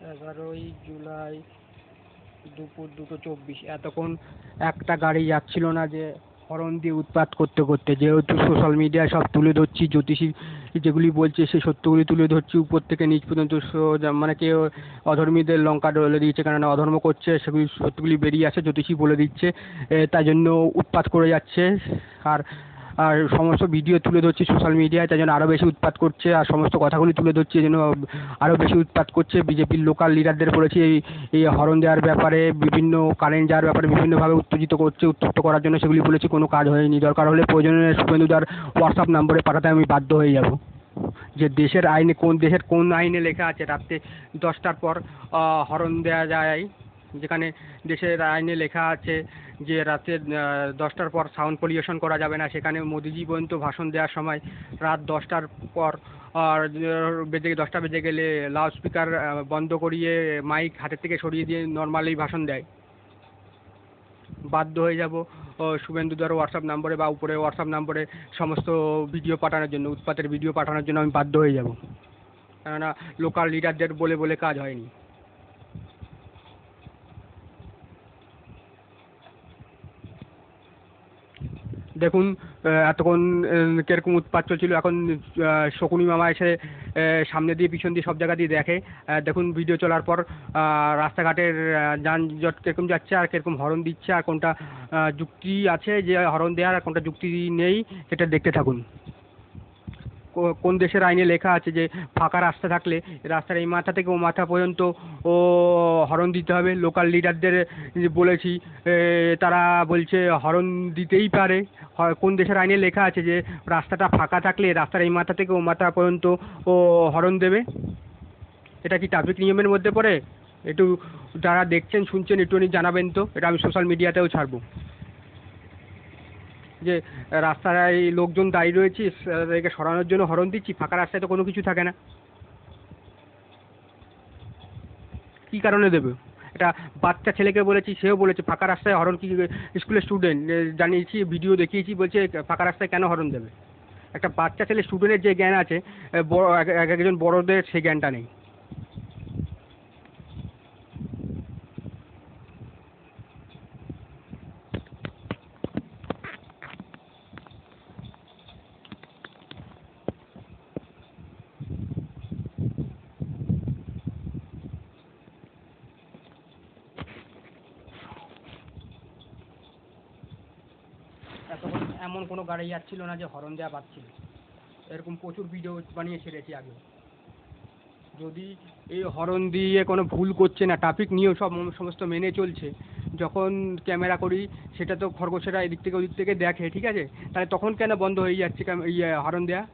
11 জুলাই দুপুর 2:24। এতক্ষণ একটা গাড়ি যাচ্ছিল না যে হর্ন দিয়ে উৎপাত করতে করতে। যেহেতু সোশ্যাল মিডিয়ায় সব তুলে ধরছি, জ্যোতিষী যেগুলি বলছে সেই সত্যগুলি তুলে ধরছি উপর থেকে নিচ পর্যন্ত। মানে কেউ অধর্মীদের লঙ্কা ডলে দিয়েছে, কেননা অধর্ম করছে, সেগুলি সত্যগুলি বেরিয়ে আসে, জ্যোতিষী বলে দিচ্ছে। তাই জন্য উৎপাত করে যাচ্ছে। আর আর সমস্ত ভিডিও তুলে ধরছি সোশ্যাল মিডিয়ায়, তাই জন্য আরও বেশি উৎপাত করছে। আর সমস্ত কথাগুলি তুলে ধরছি, এই জন্য আরও বেশি উৎপাত করছে। বিজেপির লোকাল লিডারদের বলেছি এই হর্ন দেওয়ার ব্যাপারে, বিভিন্ন কারেন্ট যাওয়ার ব্যাপারে বিভিন্নভাবে উত্তেজিত করছে। উত্তপ্ত করার জন্য সেগুলি বলেছি, কোনো কাজ হয়নি। দরকার হলে প্রয়োজনে শুভেন্দুদার হোয়াটসঅ্যাপ নম্বরে পাঠাতে আমি বাধ্য হয়ে যাব। যে দেশের আইনে কোন আইনে লেখা আছে রাত্রে 10টার পর হর্ন দেওয়া যায়, যেখানে দেশের আইনে লেখা আছে যে রাতে 10টার পর সাউন্ড পলিউশন করা যাবে না, সেখানে মোদিজি পর্যন্ত ভাষণ দেওয়ার সময় রাত 10টার পর আর 10টা বেজে গেলে লাউড স্পিকার বন্ধ করিয়ে মাইক হাতের থেকে সরিয়ে দিয়ে নর্মালি ভাষণ দেয়। বাধ্য হয়ে যাব শুভেন্দুদার হোয়াটসঅ্যাপ নম্বরে বা উপরে হোয়াটসঅ্যাপ নম্বরে সমস্ত ভিডিও পাঠানোর জন্য, উৎপাতের ভিডিও পাঠানোর জন্য আমি বাধ্য হয়ে যাব। কেননা লোকাল লিডারদের বলে বলে কাজ হয়নি। দেখুন এতক্ষণ কিরকম উৎপাত চলছিল। এখন শকুনি মামা এসে সামনে দিয়ে পিছন দিয়ে সব জায়গা দিয়ে দেখে। দেখুন ভিডিও চলার পর রাস্তাঘাটের যানজট কিরকম যাচ্ছে, আর কিরকম হর্ন দিচ্ছে, আর কোনটা যুক্তি আছে যে হর্ন দেওয়ার, আর কোনটা যুক্তি নেই, সেটা দেখতে থাকুন। কোন দেশের আইনে লেখা আছে যে ফাঁকা রাস্তা থাকলে রাস্তার এই মাথা থেকে ও মাথা পর্যন্ত ও হর্ন দিতে হবে। লোকাল লিডারদের বলেছি, তারা বলছে হর্ন দিতেই পারে। কোন দেশের আইনে লেখা আছে যে রাস্তাটা ফাঁকা থাকলে রাস্তার এই মাথা থেকে ও মাথা পর্যন্ত ও হর্ন দেবে? এটা কি ট্রাফিক নিয়মের মধ্যে পড়ে? একটু যারা দেখছেন শুনছেন একটুখানি জানাবেন তো, এটা আমি সোশ্যাল মিডিয়াতেও ছাড়বো। যে রাস্তায় লোকজন দাঁড়িয়ে রয়েছে, তাদেরকে সরানোর জন্য হর্ন দিচ্ছি, ফাঁকা রাস্তায় তো কোনো কিছু থাকে না। কী কারণে দেবে? এটা বাচ্চা ছেলেকে বলেছি, সেও বলেছে ফাঁকা রাস্তায় হর্ন কি, স্কুলের স্টুডেন্ট জানিয়েছি, ভিডিও দেখিয়েছি, বলছে ফাঁকা রাস্তায় কেন হর্ন দেবে? একটা বাচ্চা ছেলে স্টুডেন্টের যে জ্ঞান আছে, বড় একজন বড়দের সেই জ্ঞানটা নেই। এতক্ষণ এমন কোনো গাড়ি যাচ্ছিল না যে হর্ন দেওয়া পাচ্ছিল। এরকম প্রচুর ভিডিও বানিয়ে ছেড়েছি আগে। যদি এই হর্ন দিয়ে কোনো ভুল করছে না, ট্রাফিক নিয়েও সমস্ত মেনে চলছে, যখন ক্যামেরা করি সেটা তো খরগোশেরা এদিক থেকে ওদিক থেকে দেখে, ঠিক আছে? তাহলে তখন কেন বন্ধ হয়ে যাচ্ছে হর্ন দেওয়া?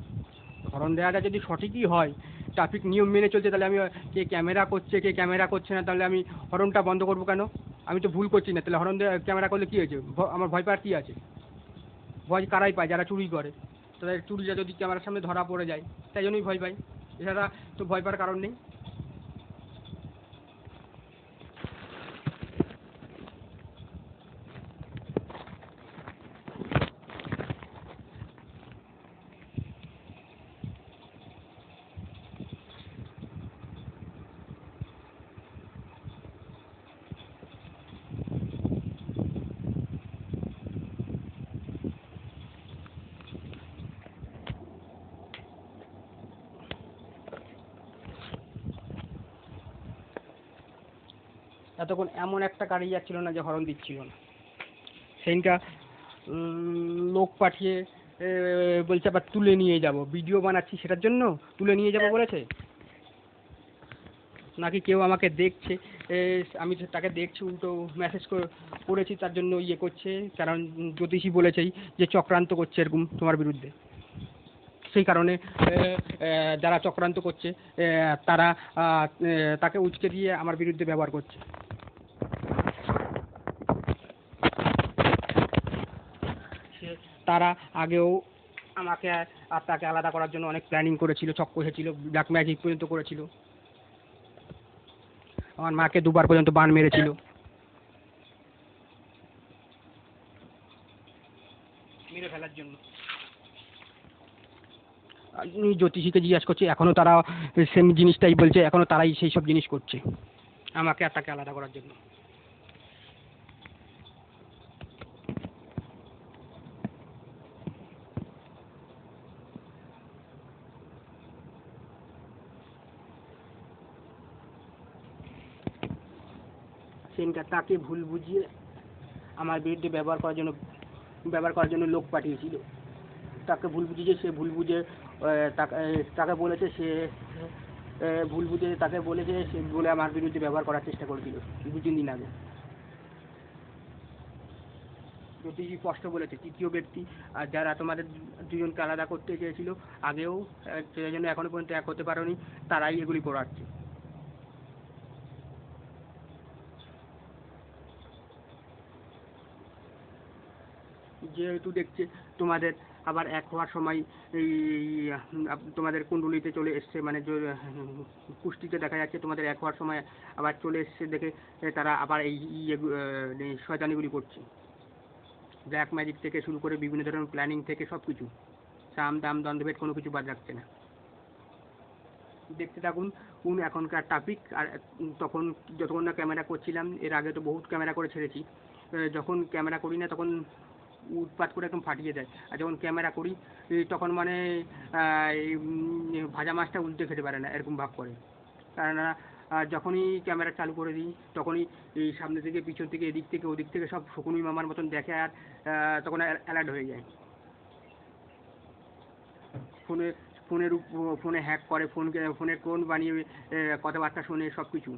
হর্ন দেওয়াটা যদি সঠিকই হয়, ট্রাফিক নিয়ম মেনে চলছে, তাহলে আমি কে ক্যামেরা করছে কে ক্যামেরা করছে না, তাহলে আমি হর্নটা বন্ধ করবো কেন? আমি তো ভুল করছি না, তাহলে হর্ন দেওয়া ক্যামেরা করলে কী হয়েছে? আমার ভয় পাওয়ার কী আছে? ভয় কারাই পায়? যারা চুরি করে। তাদের চুরিটা যদি ক্যামেরার সামনে ধরা পড়ে যায়, তাই জন্যই ভয় পায়। এছাড়া তো ভয় পাওয়ার কারণ নেই। এতক্ষণ এমন একটা গাড়ি যাচ্ছিল না যে হর্ন দিচ্ছিল না। সেদিনটা লোক পাঠিয়ে বলছে আবার তুলে নিয়ে যাব, ভিডিও বানাচ্ছি সেটার জন্য তুলে নিয়ে যাব বলেছে। নাকি কেউ আমাকে দেখছে, আমি তাকে দেখছি, উল্টো মেসেজ করেছি, তার জন্য ইয়ে করছে। কারণ জ্যোতিষী বলেছেই যে চক্রান্ত করছে এরকম তোমার বিরুদ্ধে। সেই কারণে যারা চক্রান্ত করছে তারা তাকে উচকে দিয়ে আমার বিরুদ্ধে ব্যবহার করছে। তারা আগেও আমাকে আর তাকে আলাদা করার জন্য অনেক প্ল্যানিং করেছিল, চক্র কষেছিল, ব্ল্যাক ম্যাজিক পর্যন্ত করেছিল। আমার মাকে 2বার পর্যন্ত বান মেরেছিল। মেরে ফেলার জন্য আমি জ্যোতিষীকে জিজ্ঞাসা করছি, এখনও তারা সেম জিনিসটাই বলছে, এখনও তারাই সেই সব জিনিস করছে আমাকে আর তাকে আলাদা করার জন্য। সেনটা তাকে ভুল বুঝিয়ে আমার বিরুদ্ধে ব্যবহার করার জন্য লোক পাঠিয়েছিল। তাকে ভুল বুঝিয়ে সে ভুল বুঝে তাকে তাকে বলেছে সে ভুল বুঝে তাকে বলেছে সে বলে আমার বিরুদ্ধে ব্যবহার করার চেষ্টা করেছিল 2-3 দিন আগে। জ্যোতিষী স্পষ্ট বলেছে তৃতীয় ব্যক্তি আর যারা তোমাদের দুজনকে আলাদা করতে চেয়েছিল আগেও, সেই জন্য এখনো পর্যন্ত এক হতে পারোনি, তারাই এগুলি করাচ্ছে। যেহেতু দেখছে তোমাদের আবার এক হওয়ার সময় এই তোমাদের কুণ্ডলিতে চলে এসছে, মানে কুষ্টিতে দেখা যাচ্ছে তোমাদের এক হওয়ার সময় আবার চলে এসছে দেখে তারা আবার এই শয়তানিগুলি করছে। ব্ল্যাক ম্যাজিক থেকে শুরু করে বিভিন্ন ধরনের প্ল্যানিং থেকে সব কিছু, সাম দাম দণ্ডভেদ কোনো কিছু বাদ রাখছে না। দেখতে থাকুন এখনকার টপিক। আর তখন যতক্ষণ না ক্যামেরা করছিলাম, এর আগে তো বহুত ক্যামেরা করে ছেড়েছি, যখন ক্যামেরা করি না তখন উৎপাত করে একদম ফাটিয়ে দেয়, আর যখন ক্যামেরা করি তখন মানে ভাজা মাছটা উল্টে খেতে পারে না এরকম ভাব করে। কেননা যখনই ক্যামেরা চালু করে দিই তখনই এই সামনে থেকে পিছন থেকে এদিক থেকে ওদিক থেকে সব শকুনি মামার মতন দেখে, আর তখন অ্যালার্ট হয়ে যায়। ফোনে ফোনে হ্যাক করে, ফোনের ক্লোন বানিয়ে কথাবার্তা শোনে সব কিছু।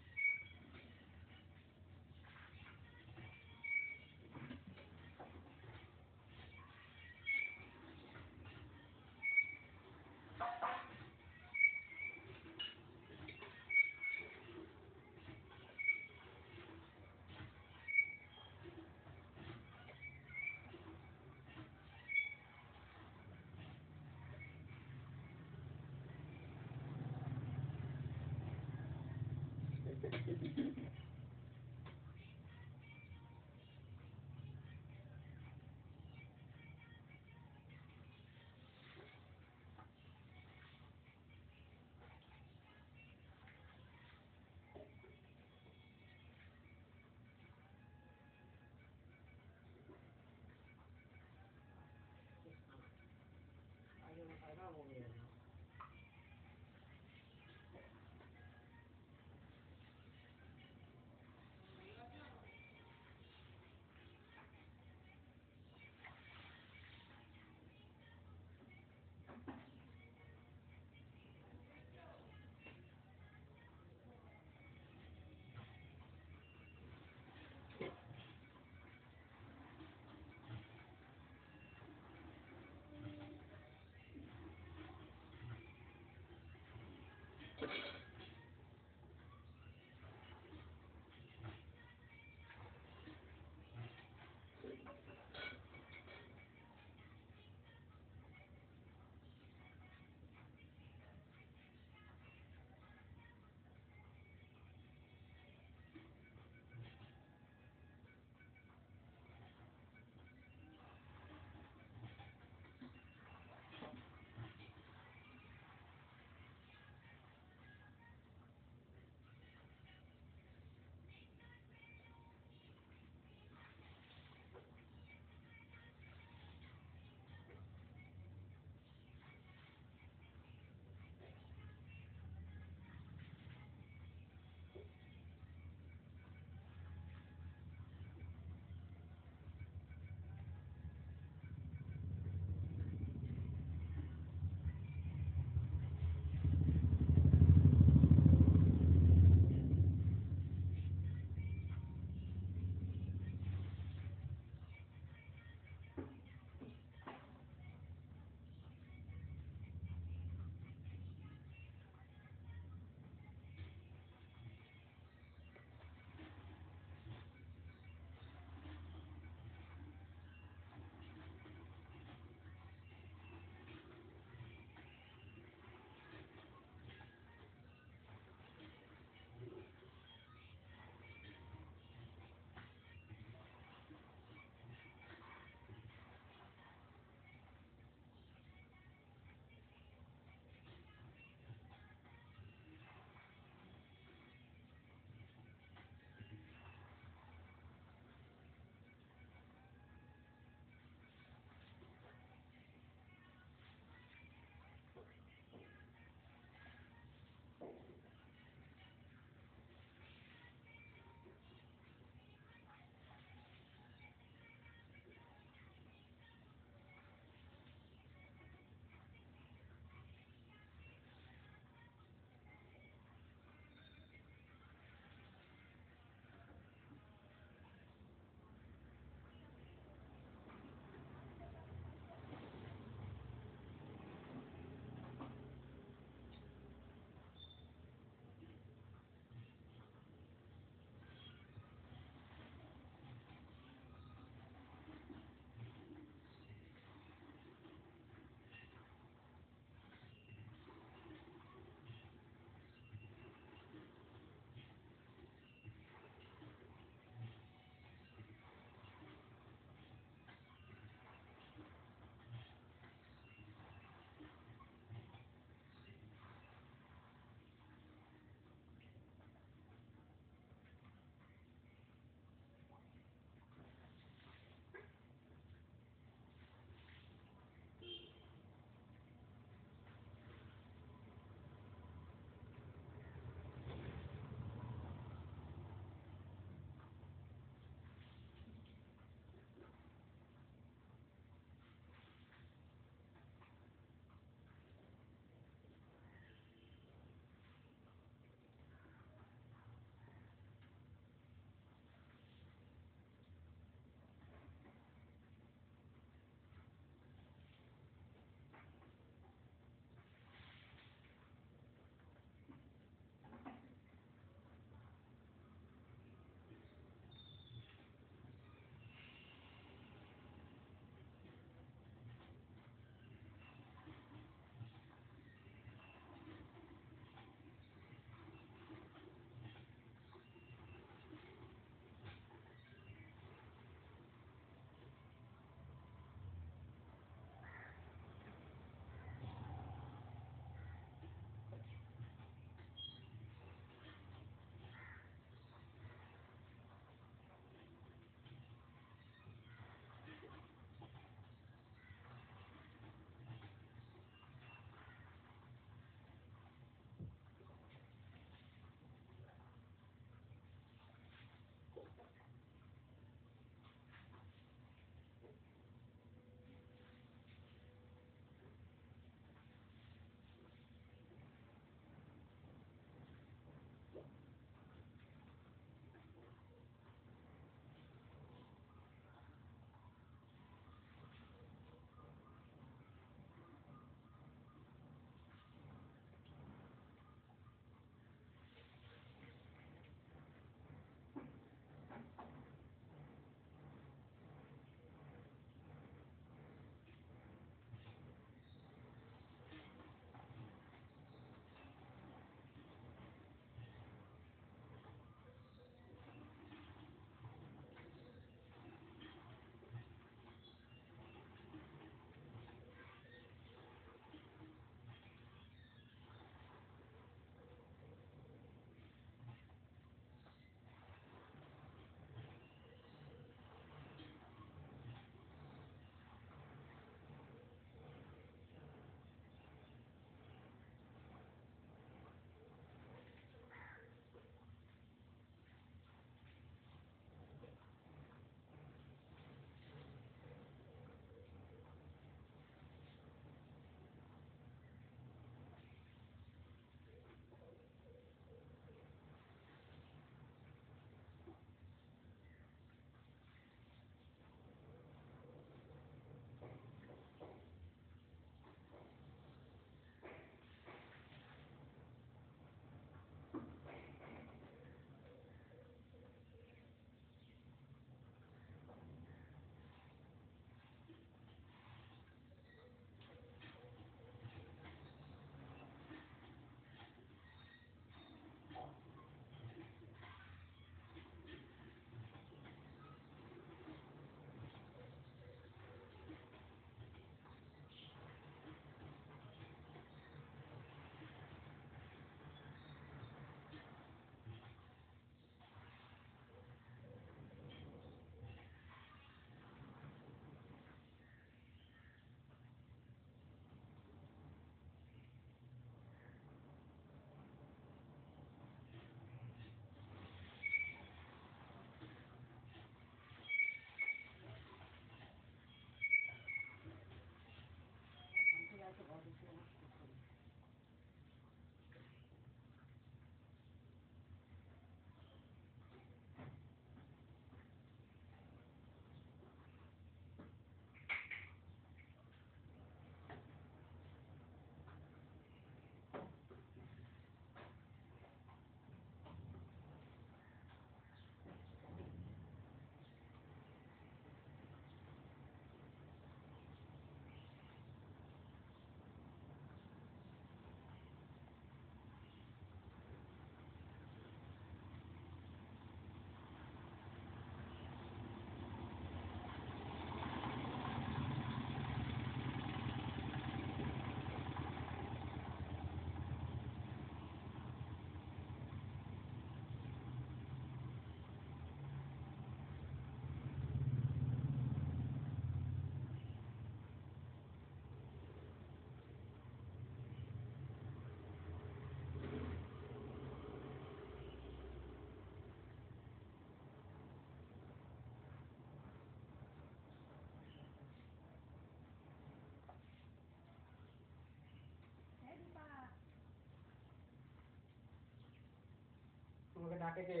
ডাকে কে?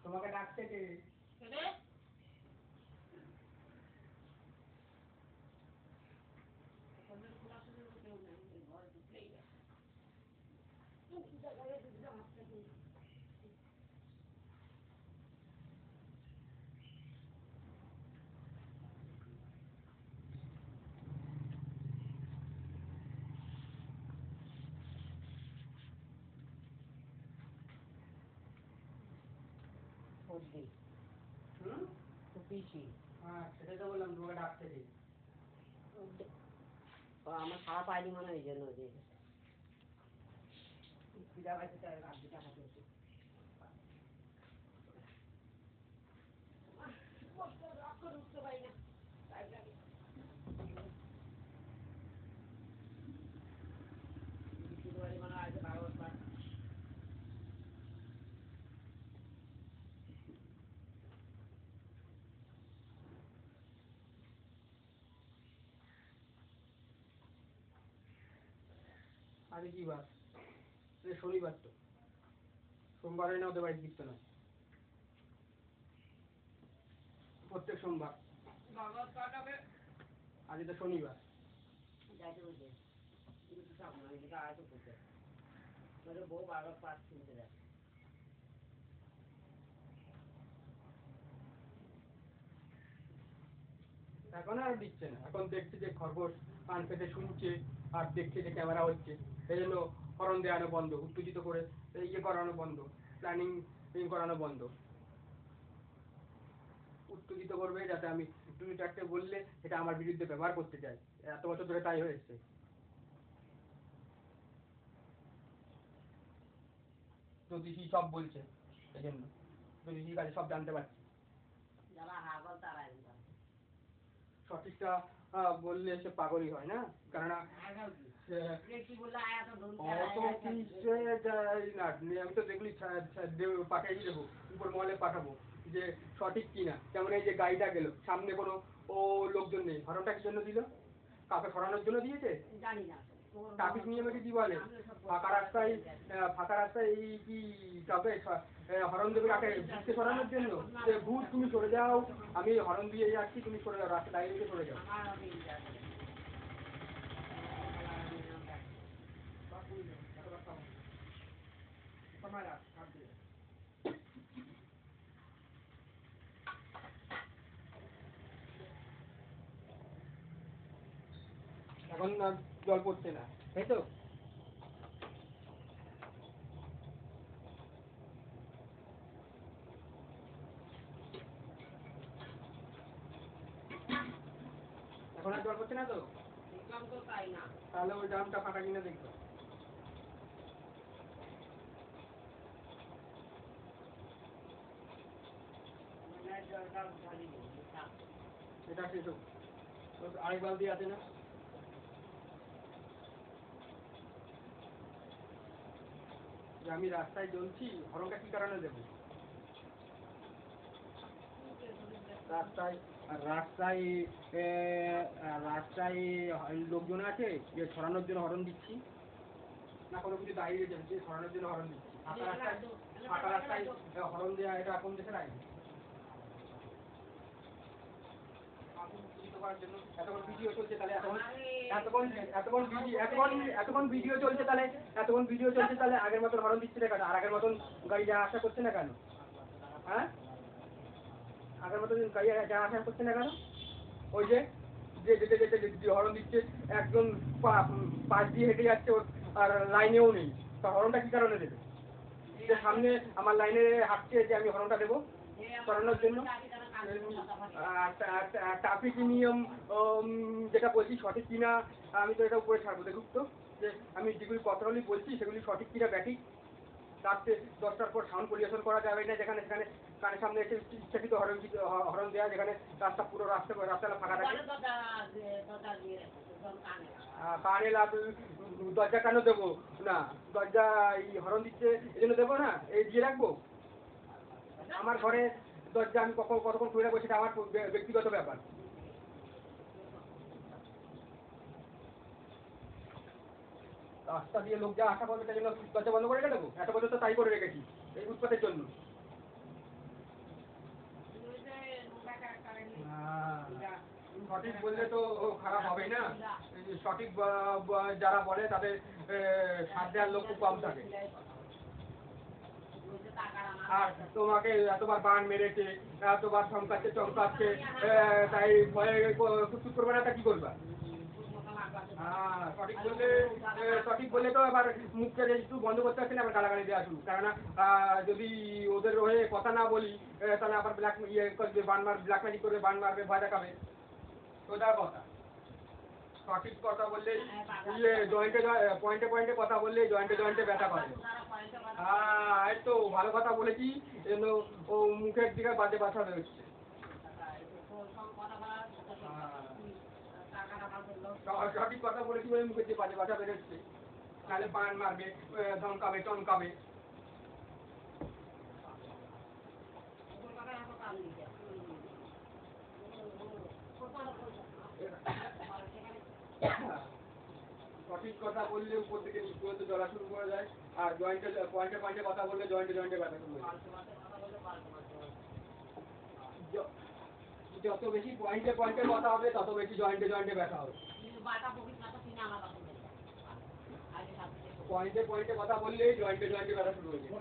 তোমাকে ডাকছে কে? হ্যাঁ সেটাই তো বললাম, তোমাকে ডাকছে কে? আমার সারা পাইনি মনে হয়, এই জন্য আজকে কি বার? শনিবার তো, সোমবারে না ওদের বাড়িতে গিফট নয়, প্রত্যেক সোমবার। আজকে তো শনিবার। বউ বারবার পাঁচ কিনতে দেয়। এখন আর দিচ্ছে না, এখন দেখছে যে খরগোশ কান পেতে শুনছে আর দেখছে যে ক্যামেরা হচ্ছে, এই জন্য হরন দেওয়ানো বন্ধ, উত্তেজিত করে ইয়ে করানো বন্ধ, প্ল্যানিং করানো বন্ধ। উত্তেজিত করবে যাতে আমি দুই চারটে বললে এটা আমার বিরুদ্ধে ব্যবহার করতে চাই, এত বছর ধরে তাই হয়েছে। জ্যোতিষী সব বলছে, এই জন্য জ্যোতিষীর কাছে সব জানতে পারছি। সঠিকটা বললে সে পাগলই হয় না, কেননা আমি তো দেখলি পাঠিয়ে দেবো, উপর মহলে পাঠাবো যে সঠিক কিনা। যেমন এই যে গাড়িটা গেল, সামনে কোনো লোকজন নেই, হরনটা কি জন্য দিল? কাউকে সরানোর জন্য দিয়েছে? জানি না। ট্রাফিক নিয়মে কি বলে? ফাঁকা রাস্তায় এই কি কাউকে হরন দেবে কাকে? ভূতকে সরানোর জন্য? ভূত তুমি সরে যাও, আমি হরন দিয়ে যাচ্ছি, তুমি সরে যাও, রাস্তা দাঁড়িয়ে দিয়ে সরে যাও। এখন জল পড়ছে না, তাই তো? এখন আর জল পড়ছে না তো? তাহলে ওই ড্রামটা ফাঁকা কিনা দেখবে। এটা শেষ হোক, আরেক বালতি আছে না? যে আমি রাস্তায় জ্বলছি, হরনটা কি কারণে দেবো? রাস্তায় রাস্তায় রাস্তায় লোকজন আছে যে সরানোর জন্য হরন দিচ্ছি, না কোনো কিছু দাঁড়িয়ে যাচ্ছে সরানোর জন্য হরন দিচ্ছি? ফাঁকা রাস্তায় হরন দেওয়া এটা কোন দেশের আইন? এতক্ষণ ভিডিও চলছে তাহলে এতক্ষণ ভিডিও চলছে তাহলে আগের মতন হরন দিচ্ছে না কেন? আর আগের মতন গাড়ি যাওয়া আসা করছে না কেন? হ্যাঁ, আগের মতন গাড়ি যাওয়া আসা করছে না কেন? ওই যে যেতে যেতে যে হরন দিচ্ছে, একজন পাশ দিয়ে হেঁটে যাচ্ছে আর লাইনেও নেই, তা হরনটা কি কারণে দেবে? যে সামনে আমার লাইনে হাঁটছে যে আমি হরনটা দেবো সরানোর জন্য? ট্রাফিক নিয়ম যেটা বলছি সঠিক কিনা আমি তো এটা উপরে ছাড়বো, দেখুক তো যে আমি যেগুলি কথাগুলি বলছি সেগুলি সঠিক কিনা ব্যাঠিক। রাত্রে 10টার পর সাউন্ড পরিবেশন করা যাবে না, যেখানে সেখানে কানের সামনে এসে ইচ্ছাকৃত হরন দেওয়া, যেখানে রাস্তা পুরো রাস্তাটা ফাঁকা থাকে। কানে দরজা কেন দেবো না? দরজা হরন দিচ্ছে এই জন্য দেবো না, এই দিয়ে রাখবো? আমার ঘরে দরজা আমি কতক্ষণ খুলে রাখবো সেটা আমার ব্যক্তিগত ব্যাপার। রাস্তা দিয়ে লোক যা আশা করবে তাই জন্য দরজা বন্ধ করে দেবো? এত বছর তো তাই করে রেখেছি এই উৎপাতের জন্য। সঠিক বললে তো খারাপ হবেই না। এই যে সঠিক যারা বলে তাদের সাথ দেওয়ার লোক খুব কম থাকে। আর তোমাকে এতবার বান মেরেছে, এতবার চমকাচ্ছে, তাই ভয়ে কুচকুচ করবে না, তা কি করবা? হ্যাঁ, সঠিক বললে তো এবার মুখটা একটু বন্ধ করতে পারছি না, আবার গালাগালি দেওয়া শুরু। কেননা যদি ওদের হয়ে কথা না বলি তাহলে আবার করবে, ব্ল্যাক ম্যাজিক করবে, বান মারবে, ভয় দেখাবে। সোজা কথা, সঠিক কথা বললেই পয়েন্টে পয়েন্টে কথা বললেই জয়েন্টে ব্যথা করে। হ্যাঁ, এই তো ভালো কথা বলেছি, এজন্য ও মুখের দিকে বাজে বাসা বেরোচ্ছে। সঠিক কথা বলেছি বলে মুখের দিকে বাজে বাসা বেরোচ্ছে, নাহলে বান মারবে, ধমকাবে, চমকাবে। সঠিক কথা বললে উপর থেকে নিচ পর্যন্ত জ্বলা শুরু করে যায়, আর পয়েন্টে পয়েন্টে কথা বললে জয়েন্টে ব্যথা শুরু হয়ে যায়। যত বেশি পয়েন্টে পয়েন্টে কথা হবে তত বেশি জয়েন্টে ব্যথা হবে। পয়েন্টে পয়েন্টে কথা বললেই জয়েন্টে ব্যথা শুরু হয়ে যায়।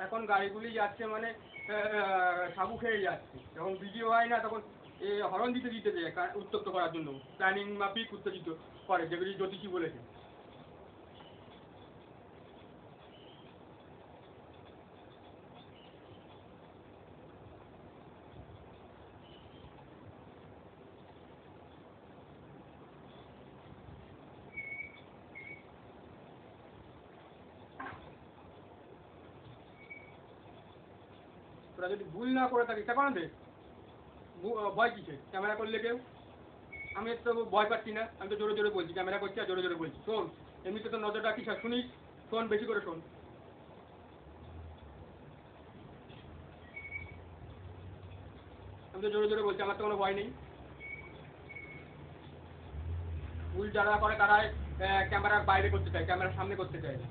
এখন গাড়িগুলি যাচ্ছে মানে সাবু খেয়ে যাচ্ছে, যখন ভিডিও হয় না তখন হরন দিতে যায় উত্তপ্ত করার জন্য, প্ল্যানিং মাফিক উত্তেজিত করে, যেগুলি জ্যোতিষী বলেছে। তোরা যদি ভুল না করে থাকিস তখন ভয় কিসে? ক্যামেরা করলে কেউ, আমি তো ভয় পাচ্ছি না, আমি তো জোরে জোরে বলছি, ক্যামেরা করছি আর জোরে জোরে বলছি। শোন, এমনিতে তো নজর রাখিস আর শুনিস, শোন, বেশি করে শোন। আমি তো জোরে জোরে বলছি, আমার তো কোনো ভয় নেই। ভুল যারা করে তারাই ক্যামেরার বাইরে করতে চায়, ক্যামেরার সামনে করতে চায় না।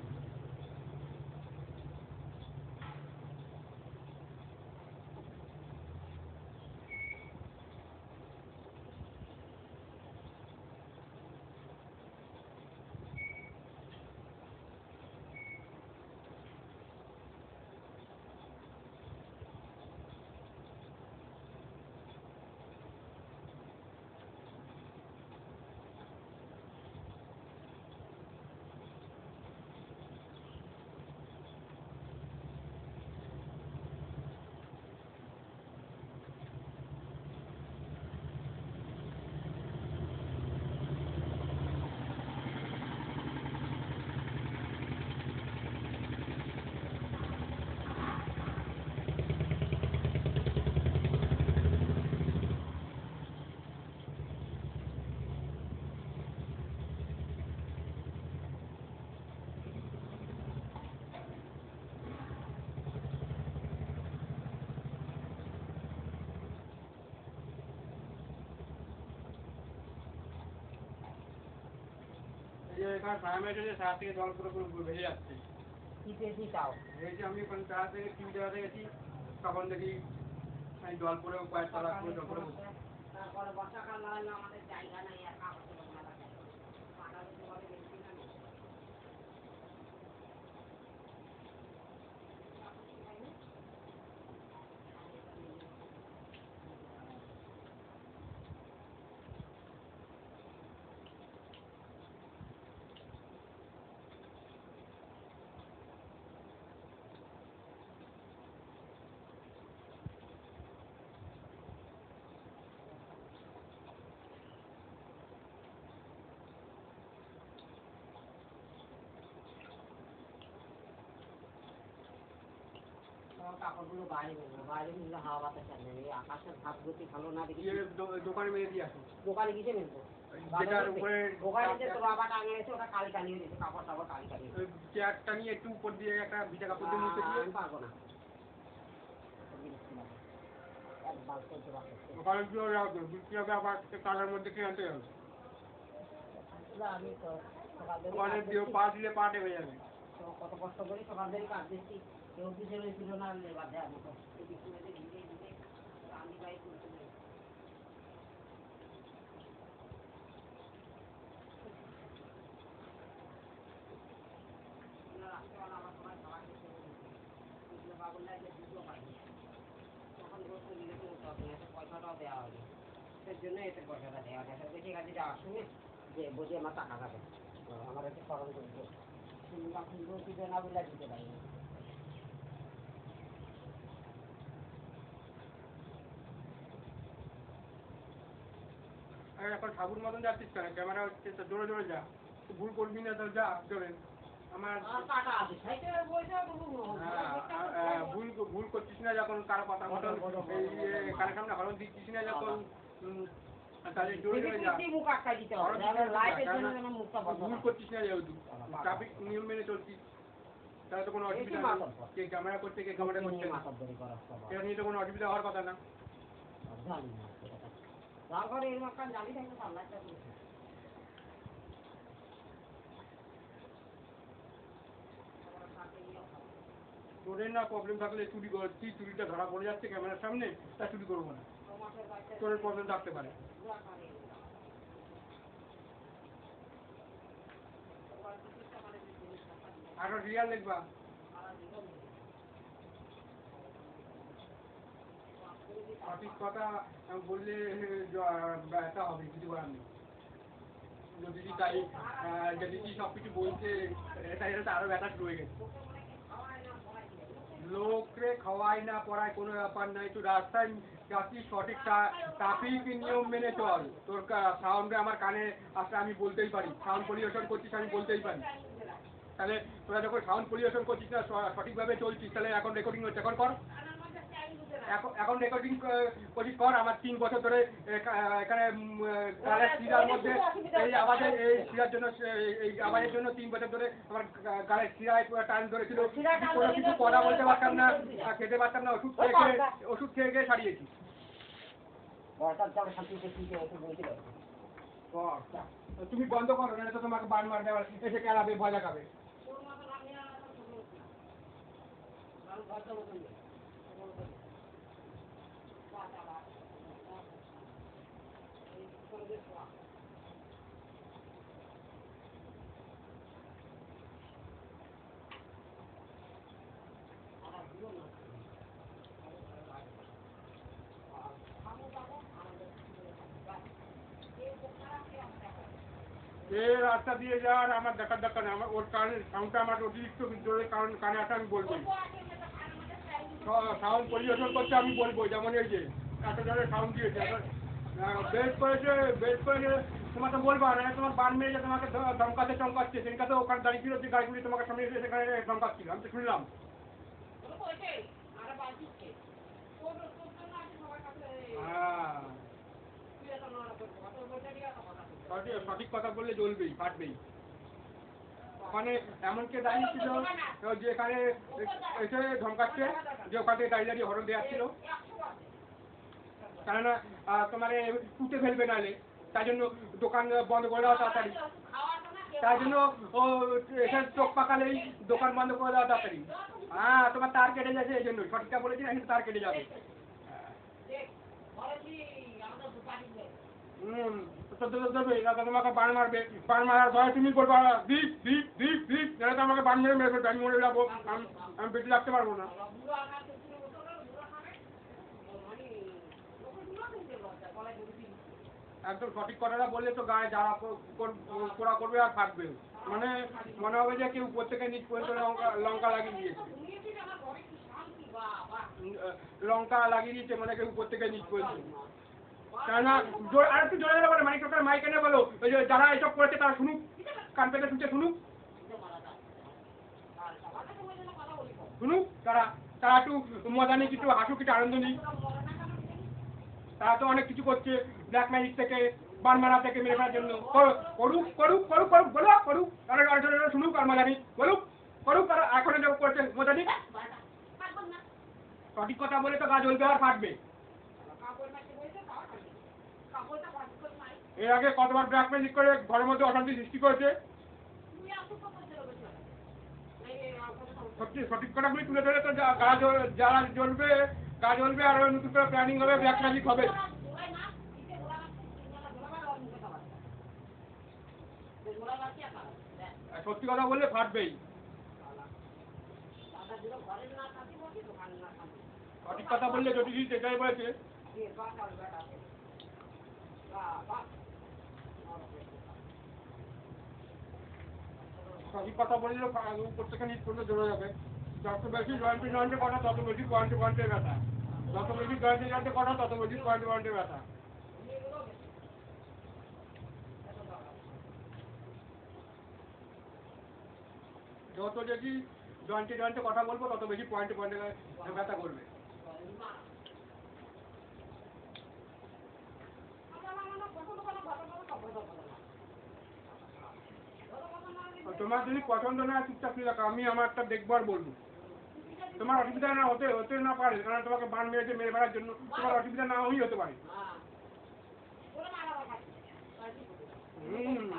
এখানে ছায়া মেরেছে, ছায়া থেকে জল পুরো পুরো বেরিয়ে যাচ্ছে। কি পেয়েছি তাও এই যে আমি এখন ছায়া থেকে 3 জায়গাতে গেছি, তখন দেখি এই জল পড়ে কয়েক তলা পুরো জল পড়ে বসে। তারপরে বর্ষাকাল না হলে আমাদের জায়গা নেই আর কাপড় চোপড় মেলার জায়গা নেই। পাটা যদি বলে বেশি না নেই। কাপড়গুলো বাইরে বেরোবো, বাইরে মিললে হাওয়া বাতাস আসবে। এই আকাশের ভাব গতি ভালো না দেখি দোকানে মেরে দিয়ে আসো। দোকানে কিসে মিলবো? যেটার উপরে দোকানে যে তো বাবা টাঙিয়ে গেছে ওটা কালি টাঙিয়ে দিয়েছে, কাপড় টাপড় কালি টাঙিয়ে দিয়েছে। চেয়ারটা নিয়ে একটু উপর দিয়ে একটা ভিজা কাপড় দিয়ে মুছে দিয়ে। আমি পারবো না, একবার চলতে পারবো ওখানে গিয়ে বৃষ্টি হবে, আবার কালার মধ্যে খেয়ে আনতে যাবে। না। আমি তো সকাল থেকে ওখানে দিয়ে পা দিলে পা টেপে যাবে। কত কষ্ট করে সকাল থেকে কাজ দিচ্ছি, কেউ কিছু ছিল না লেবার দেওয়ার মতো। বৃষ্টিতে ভিজে ভিজে আমি গাড়ি তুলতে নেই। রাত্রেবেলা আমার সবাই খাবার খেতে দিচ্ছে, বাবুর লাইনে দুটো পাইনি। তখন বলতে দিলে করতে হবে না, পয়সাটাও দেওয়া হবে। সেই জন্য এতে পয়সাটা দেওয়া যায়। বেশি কাজে যাওয়ার সময় যে বুঝে আমার টাকা যাবে, আমার একটু স্মরণ করতে শুনলাম দিতে না বলে দিতে পারিনি। এখন ঠাকুর মতন যাচ্ছিস কেন? ক্যামেরা হচ্ছে তো, জোরে জোরে যা, ভুল করবি না তো, যা জোরে। আমার ভুল করছিস না যখন, কারো কথা মতন কানের সামনে হরণ দিচ্ছিস না যখন, তাহলে জোরে জোরে যা। ভুল করছিস না যেহেতু, ট্রাফিক নিয়ম মেনে চলছিস, তাহলে তো কোনো অসুবিধা নেই। কে ক্যামেরা করছে, কে ক্যামেরা করছে, এটা নিয়ে তো কোনো অসুবিধা হওয়ার কথা না। তোদের না প্রবলেম থাকলে চুরি করছি, চুরিটা ধরা পড়ে যাচ্ছে ক্যামেরার সামনে, তা চুরি করবো না। তোর প্রবলেম থাকতে পারে। আরো রিয়াল দেখবা। সঠিক কথা বললে ব্যথা হবে, কিছু করার নেই। যদি তাই যদি সবকিছু বলছে, তাই আরো ব্যথা শুরু হয়ে গেছে। লোকরে খাওয়াই না পড়ায় কোনো ব্যাপার নাই, তুই রাস্তায় যাচ্ছিস সঠিক ট্রাফিক নিয়ম মেনে চল। তোর সাউন্ডে আমার কানে আসলে আমি বলতেই পারি, সাউন্ড পরিবেশন করছিস আমি বলতেই পারি। তাহলে তোরা যখন সাউন্ড পরিবেশন করছিস না, সঠিকভাবে চলছিস, তাহলে এখন রেকর্ডিং হচ্ছে, এখন কর। এখন রেকর্ডিং করছিস কর। আমার 3 বছর ধরে এখানে গালের শিরার মধ্যে এই আওয়াজের, এই শিরার জন্য, এই আওয়াজের জন্য 3 বছর ধরে আমার গালের শিরায় পুরো টান ধরেছিল। কোনো কিছু কথা বলতে পারতাম না, খেতে পারতাম না, ওষুধ খেয়ে গিয়ে সারিয়েছি। তুমি বন্ধ করো, না তো তোমাকে বান মারবে, আবার এসে কেলাবে, ভয় দেখাবে। এই রাস্তা দিয়ে যাওয়ার আমার দেখার দরকার নেই। আমার ওর কানের সাউন্ডটা আমার অতিরিক্ত জোরে কানে আসে, আমি বলবো। সাউন্ড পরিবেশন করতে আমি বলবো, যেমন এই যে এত জোরে সাউন্ড দিয়েছে, বেশ করেছে, বেশ করেছে, তোমাকে বলবো না, তোমার বান মেরে তোমাকে চমকাচ্ছে। সেদিনকে তো ওখানে দাঁড়িয়ে ছিল, যে গাড়িগুলি তোমাকে সামনে এসে সেখানে চমকাচ্ছিল, আমি তো শুনলাম। সঠিক কথা বললে জ্বলবেই, ফাটবেই। ওখানে এমন কে দাঁড়িয়েছিল যে এখানে এসে ধমকাচ্ছে, যে ওখান থেকে দাঁড়িয়ে দাঁড়িয়ে হরণ দিয়ে আসছিল, কেননা তোমার টুটে ফেলবে নাহলে, তাই জন্য দোকান বন্ধ করে দাও তাড়াতাড়ি। তাই জন্য ও এসে চোখ পাকালেই দোকান বন্ধ করে দেওয়া তাড়াতাড়ি। হ্যাঁ, তোমার তার কেটে যাচ্ছে এই জন্য, সঠিকটা বলেছি না, কিন্তু তার কেটে যাবে। হুম, তো দেবে না তো তোমাকে বান মারবে, বান মারার ভয়ে তুমি বলবো দিক দিক দিক দিক, নাহলে তো আমাকে বান মেরে মেরে ফেলবে, আমি মরে যাবো, আমি বেঁচে রাখতে পারবো না। একদম সঠিক কথাটা বললে তো গায়ে যারা পোড়া করবে আর থাকবে, মানে মনে হবে যে কেউ উপর থেকে নিচ পর্যন্ত লঙ্কা লঙ্কা লাগিয়ে দিয়েছে, লঙ্কা লাগিয়ে দিয়েছে, মানে কেউ উপর থেকে নিচ পর্যন্ত। কেননা আর একটু জোরে বলে মাইক টোকার মাইক এনে বলো, ওই যে যারা এসব করেছে তারা শুনুক, কান পেতে শুনছে শুনুক, শুনুক তারা, তারা একটু মজা নিক, একটু হাসুক, একটু আনন্দ নিক। তারা তো অনেক কিছু করছে, ব্ল্যাক ম্যাজিক থেকে, বান মারা থেকে, মেরে ফেলার জন্য। করুক করুক করুক করুক বলো, করুক, তারা শুনুক আর মজা নিক, বলুক করুক, তারা এখন যখন করছে মজা নিক। সঠিক কথা বলে তো গা জ্বলবে আর ফাটবে। এর আগে কতবার ব্ল্যাক ম্যাজিক করে ঘরের মধ্যে অশান্তি সৃষ্টি করেছে। সঠিক কথাগুলি তুলে ধরে তো যারা জ্বলবে, গা জ্বলবে, আর নতুন করে প্ল্যানিং হবে, ব্ল্যাক ম্যাজিক হবে। সত্যি কথা বললে ফাটবেই। সঠিক কথা বললে জ্যোতিষী যেটাই বলেছে, সঠিক কথা বললে উপর থেকে নিচ পর্যন্ত জড়ে যাবে। যত বেশি জয়েন্টে জয়েন্টে কথা তত বেশি পয়েন্টে পয়েন্টে ব্যথা, যত বেশি জয়েন্টে জয়েন্টে কথা তত বেশি পয়েন্টে পয়েন্টে ব্যথা। যত বেশি জয়েন্টে জয়েন্টে কথা বলবো তত বেশি পয়েন্টে পয়েন্টে ব্যথা করবে। তোমার যদি পছন্দ না চুপচাপ ফিরে রাখো, আমি আমারটা দেখবো আর বলবো। তোমার অসুবিধা না হতে হতে না পারে, কারণ তোমাকে বান মেরেছে মেরে ফেলার জন্য, তোমার অসুবিধা না হই হতে পারে।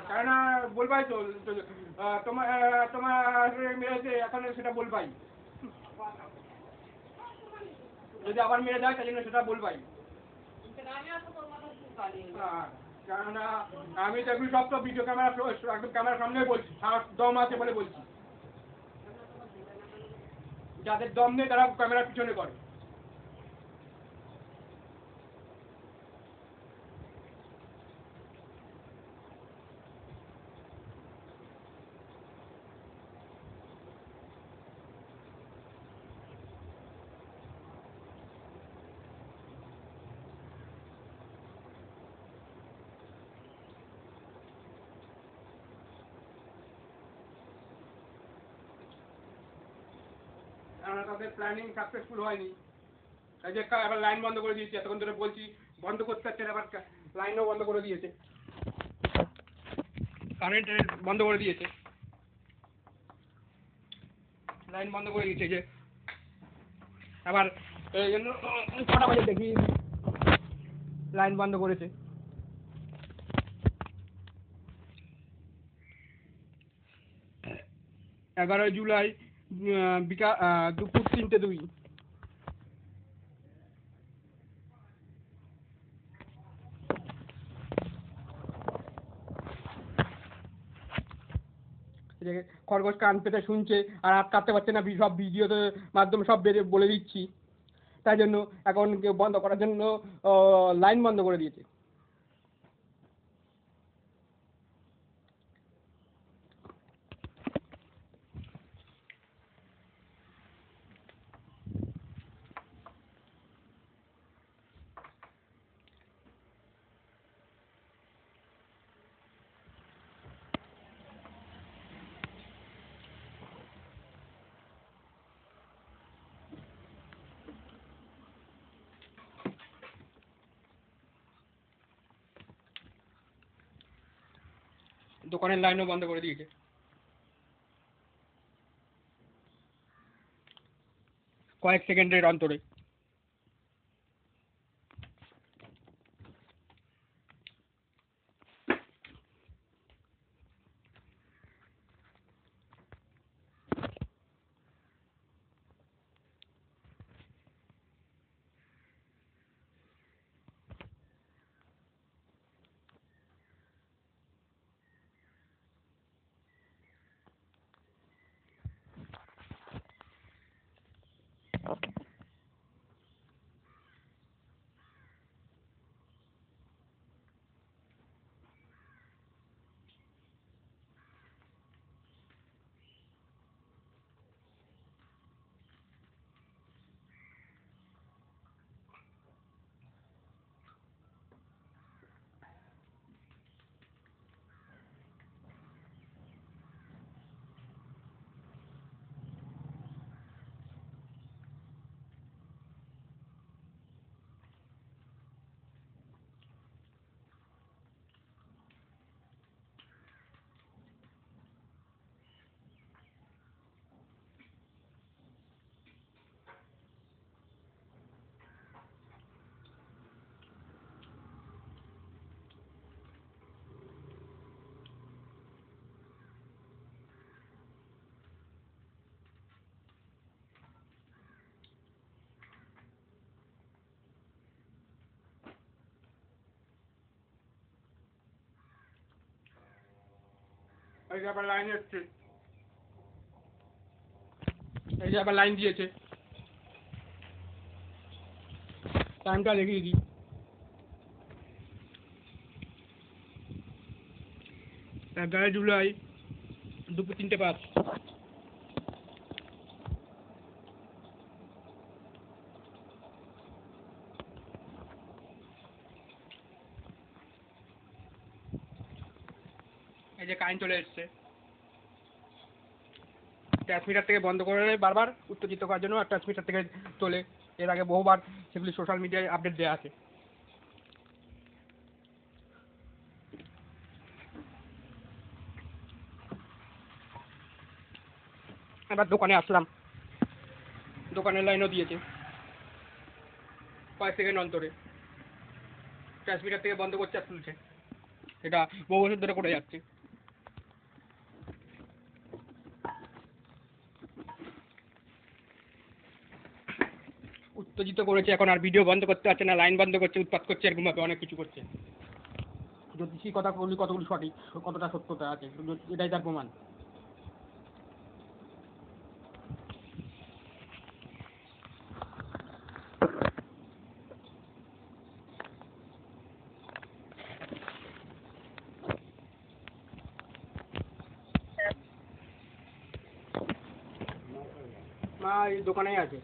কেন না বলবাই তো, তোমার তোমার মেরেছে এখন সেটা বলবাই, যদি আবার মেরে যায় তাই জন্য সেটা বলবাই। কেননা আমি তো এগুলো সব তো ভিডিও ক্যামেরা একদম ক্যামেরার সামনে বলছি, সাহস দম আছে বলে বলছি। যাদের দম নেই তারা ক্যামেরার পিছনে করে। কেননা তাদের প্ল্যানিং সাকসেসফুল হয়নি, তাই যে এবার লাইন বন্ধ করে দিয়েছে, এতক্ষণ ধরে বলছি বন্ধ করতে হচ্ছে, আবার লাইনও বন্ধ করে দিয়েছে, কারেন্ট বন্ধ করে দিয়েছে, লাইন বন্ধ করে দিয়েছে যে আবার এই জন্য কটা বাজে দেখি লাইন বন্ধ করেছে। 11 জুলাই দুপুর 3:02। খরগোশ কান পেতে শুনছে আর আটকাতে পারছে না, সব ভিডিওতে মাধ্যমে সব বলে দিচ্ছি, তাই জন্য এখন বন্ধ করার জন্য লাইন বন্ধ করে দিয়েছে। দোকানের লাইনও বন্ধ করে দিয়েছে, কয়েক সেকেন্ডের অন্তরে। এই যে আবার লাইন এসছে, এই যে আবার লাইন দিয়েছে। টাইমটা দেখিয়ে দিই, 11 জুলাই 2:03 এই যে কারেন্ট চলে এসছে। ট্রান্সমিটার থেকে বন্ধ করে নেয় বারবার উত্তেজিত করার জন্য, আর ট্রান্সমিটার থেকে তোলে। এর আগে বহুবার সেগুলি সোশ্যাল মিডিয়ায় আপডেট দেওয়া আছে। এবার দোকানে আসলাম, দোকানের লাইনও দিয়েছে কয়েক সেকেন্ড অন্তরে। ট্রান্সমিটার থেকে বন্ধ করছে আর তুলছে, এটা বহু বছর ধরে করে যাচ্ছে। উত্তেজিত করেছে, এখন আর ভিডিও বন্ধ করতে পারছে না, লাইন বন্ধ করছে, উৎপাত করছে, এরকমভাবে অনেক কিছু করছে। জ্যোতিষী কথা বলি কতগুলো সঠিক, কতটা সত্যতা আছে, এটাই তার প্রমাণ। মা এই দোকানেই আছে।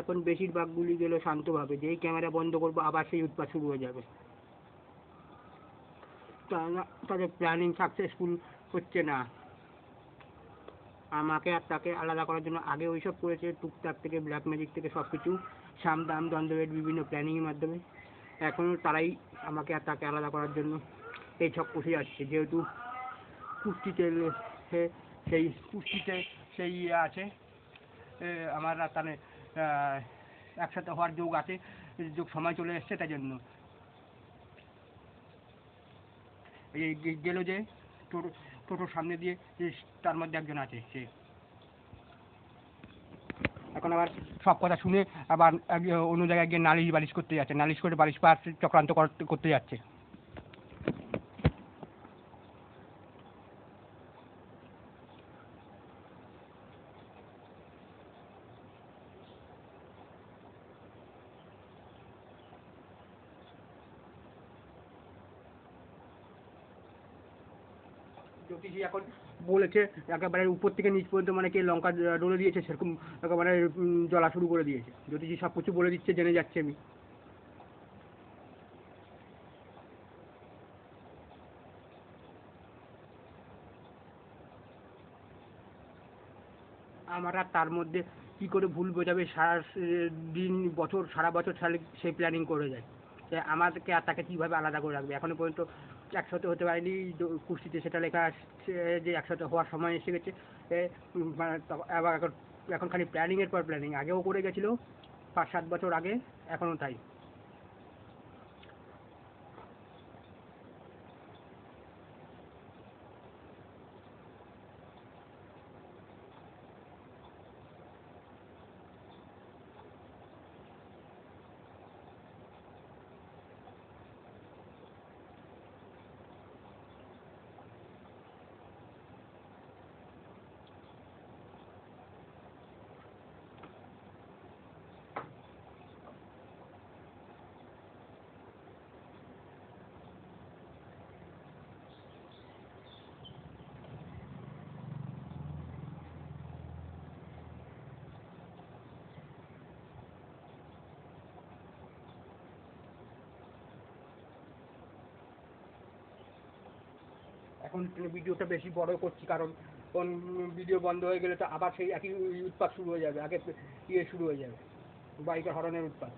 এখন বেশিরভাগগুলি গেল শান্তভাবে, যেই ক্যামেরা বন্ধ করবো আবার সেই উৎপাত শুরু হয়ে যাবে। তাদের প্ল্যানিং সাকসেসফুল হচ্ছে না। আমাকে আর তাকে আলাদা করার জন্য আগে ওইসব করেছে, টুকটাক থেকে ব্ল্যাক ম্যাজিক থেকে সব কিছু সাম দাম দ্বন্দ্বের বিভিন্ন প্ল্যানিংয়ের মাধ্যমে। এখনও তারাই আমাকে আর তাকে আলাদা করার জন্য এই ছক কষে যাচ্ছে, যেহেতু কুস্তিতে সেই ইয়ে আছে, আমার আর তাহলে একসাথে হওয়ার যোগ আছে, যোগ সময় চলে এসছে, তাই জন্য এই গেল যে টোটোর সামনে দিয়ে, তার মধ্যে একজন আছে, সে এখন আবার সব কথা শুনে আবার অন্য জায়গায় গিয়ে নালিশ বালিশ করতে যাচ্ছে, নালিশ করে বালিশ পাস চক্রান্ত করতে যাচ্ছে। জ্যোতিষী এখন বলেছে একেবারে উপর থেকে নিচ পর্যন্ত, মানে কে লঙ্কা ডলে দিয়েছে সেরকম একেবারে জ্বলা শুরু করে দিয়েছে। জ্যোতিষী সব কিছু বলে দিচ্ছে, জেনে যাচ্ছে আমি। আমার আর তার মধ্যে কি করে ভুল বোঝাবে, সারা সারা বছর সেই প্ল্যানিং করে যায়। আমাদেরকে আর তাকে কীভাবে আলাদা করে রাখবে? এখনো পর্যন্ত একসাথে হতে পারেনি, কুস্তিতে সেটা লেখা আসছে যে একসাথে হওয়ার সময় এসে গেছে। মানে আবার এখন খালি প্ল্যানিংয়ের পর প্ল্যানিং, আগেও করে গেছিলো 5-7 বছর আগে, এখনও তাই। এখন ভিডিওটা বেশি বড় করছি, কারণ ভিডিও বন্ধ হয়ে গেলে তো আবার সেই একই উৎপাত শুরু হয়ে যাবে, আগে শুরু হয়ে যাবে, বাইকের হরনের উৎপাত।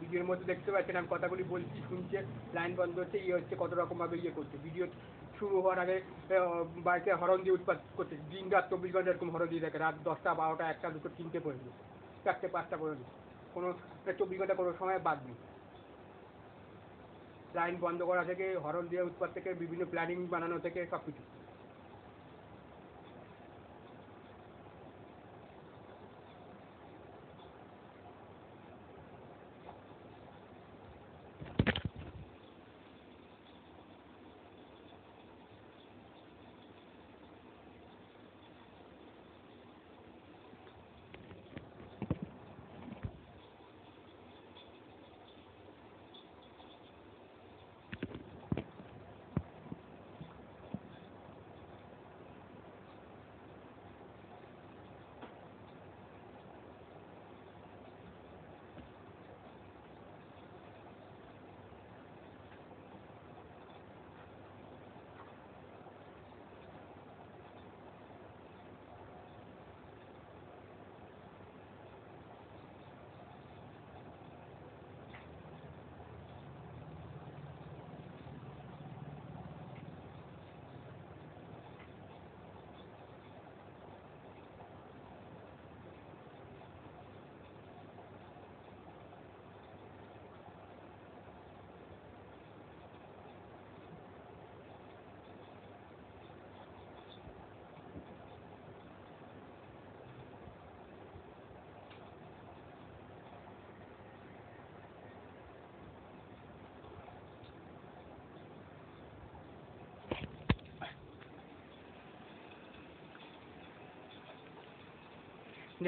ভিডিওর মধ্যে দেখতে পাচ্ছেন আমি কথাগুলি বলছি, শুনছে, লাইন বন্ধ হচ্ছে, হচ্ছে, কত রকমভাবে করছে। ভিডিও শুরু হওয়ার আগে বাইকে হরন দিয়ে উৎপাত করছে, দিন রাত 24 ঘন্টা এরকম হরন দিয়ে থাকে, রাত 10টা 12টা 1টা 2টো 3টে পর্যন্ত, 4টে 5টা পর্যন্ত, কোনো 24 ঘন্টা কোনো সময় বাদ নেই। লাইন বন্ধ করা থেকে, হরন দিয়ে উৎপাত থেকে, বিভিন্ন প্ল্যানিং বানানো থেকে, সব কিছু।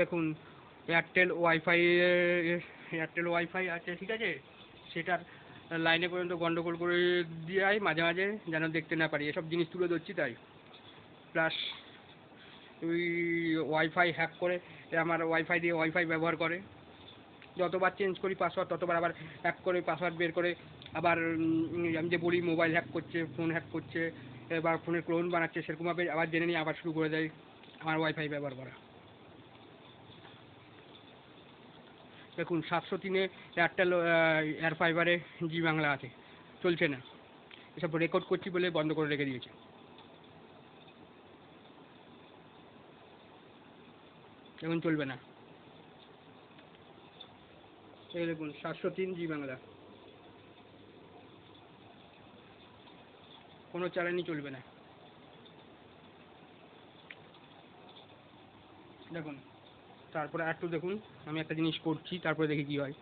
দেখুন, এয়ারটেল ওয়াইফাই আছে, ঠিক আছে, সেটার লাইনে পর্যন্ত গন্ডগোল করে দেয় মাঝে মাঝে, যেন দেখতে না পারি, এসব জিনিস তুলে ধরছি তাই। প্লাস ওই ওয়াইফাই হ্যাক করে এ আমার ওয়াইফাই দিয়ে ওয়াইফাই ব্যবহার করে, যতবার চেঞ্জ করি পাসওয়ার্ড ততবার আবার হ্যাক করে পাসওয়ার্ড বের করে আবার আমি যে বলি মোবাইল হ্যাক করছে, ফোন হ্যাক করছে, এবার ফোনের ক্লোন বানাচ্ছে, সেরকমভাবে আবার জেনে নিয়ে আবার শুরু করে দেয় আমার ওয়াইফাই ব্যবহার করা। দেখুন 703-এ এয়ারটেল এয়ার ফাইবারে জি বাংলা আছে, চলছে না, এসব রেকর্ড করছি বলে বন্ধ করে রেখে দিয়েছে। এখন চলবে না। এই দেখুন 703 জি বাংলা, কোনো চ্যানেলই চলবে না। দেখুন তারপরে আর একটু দেখুন, আমি একটা জিনিস করছি তারপরে দেখি কি হয়।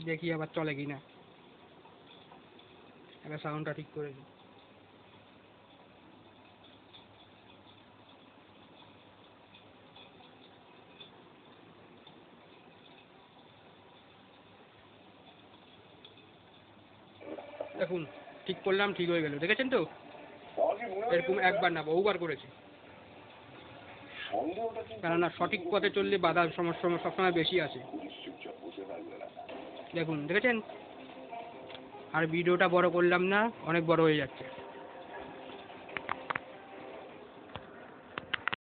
দেখি আবার চলে কি না, এবার সাউন্ডটা ঠিক করে দিই। দেখুন ঠিক করলাম, ঠিক হয়ে গেল, দেখেছেন তো? এরকম একবার না বহুবার করেছি, কেননা সঠিক পথে চললে বাধার সমস্যা সবসময় বেশি আছে। দেখুন দেখেছেন, আর ভিডিওটা বড় করলাম না, অনেক বড় হয়ে যাচ্ছে।